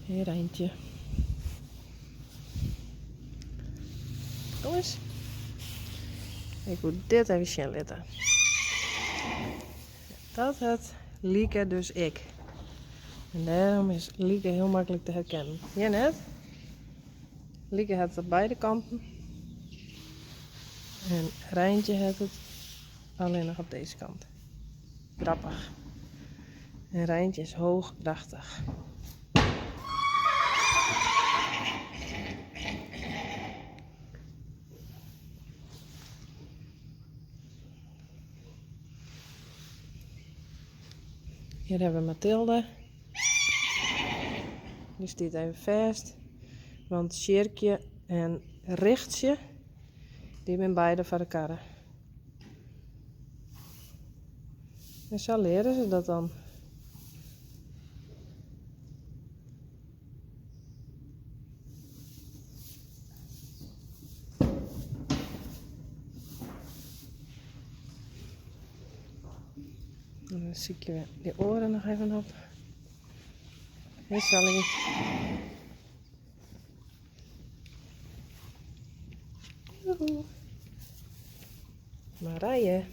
Hier eentje. Kom eens. Ik moet dit even zien letten. Dat het Lieke dus ik. En daarom is Lieke heel makkelijk te herkennen. Jij net? Lieke heeft het op beide kanten. En Rijntje heeft het alleen nog op deze kant. Grappig. En Rijntje is hoog, krachtig. Hier hebben we Mathilde. Die staat even vast. Want Sjerkje en Richtje, die zijn beide voor de karren. En zo leren ze dat dan. En dan zie ik je die oren nog even op. Hé Sally. Joehoe. Marije.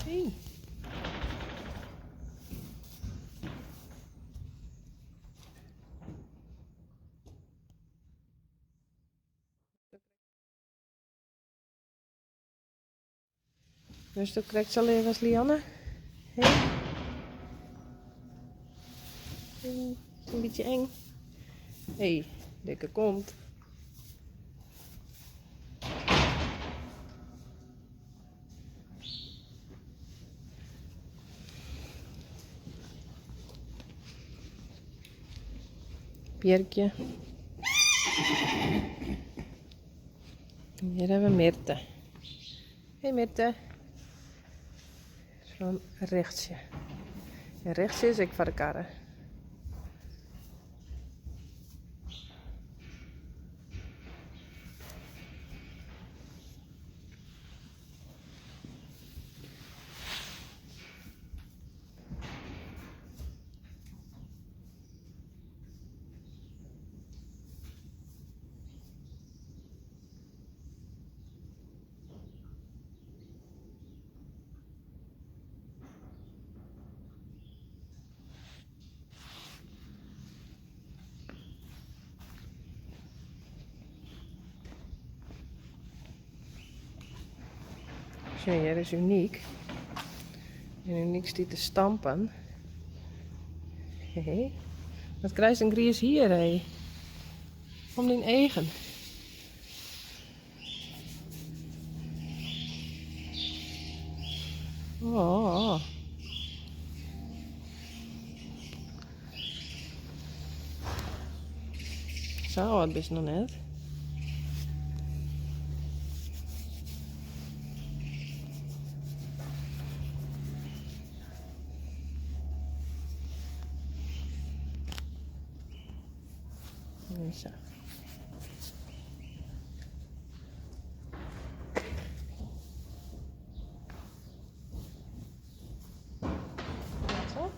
Hey. Dus toen krijgt ze alleen als Lianne. Hey. Hey. Is een beetje eng. Hey, dikke kont. Pierkje. En hier hebben we Mirte. Hey Mirte. Van Rechtsje. En Rechtsje is ik voor de karren. Zo, hier is Uniek. En Uniek staat te stampen. Hé, wat krijgt een gries hier, hé? Om die eigen. Oh. Zo, het is nog net. Zo. Zo.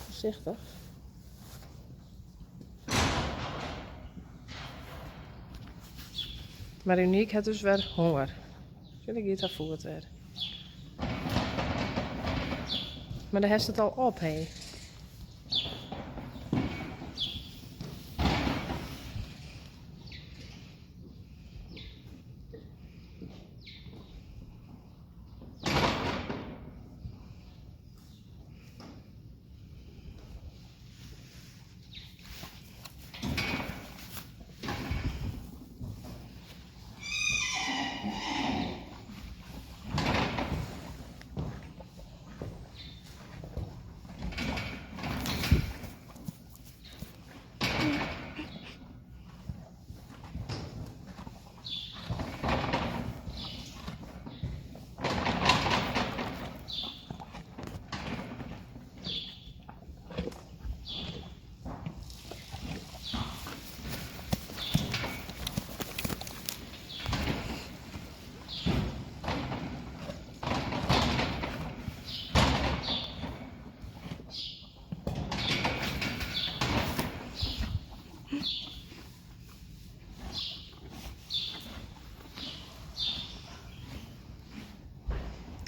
Voorzichtig. Maar Uniek had dus weer honger. Zullen ik iets afvoerd weer? Maar daar heeft het al op, hé.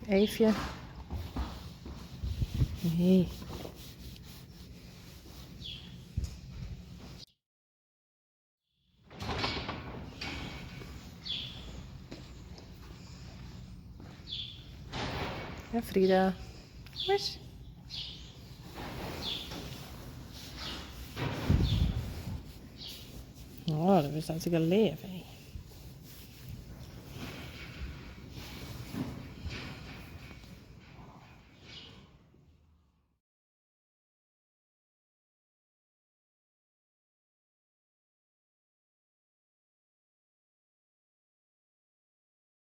Eefje. Nee. En Frida. Wes. Oh, dat is hartstikke leeg.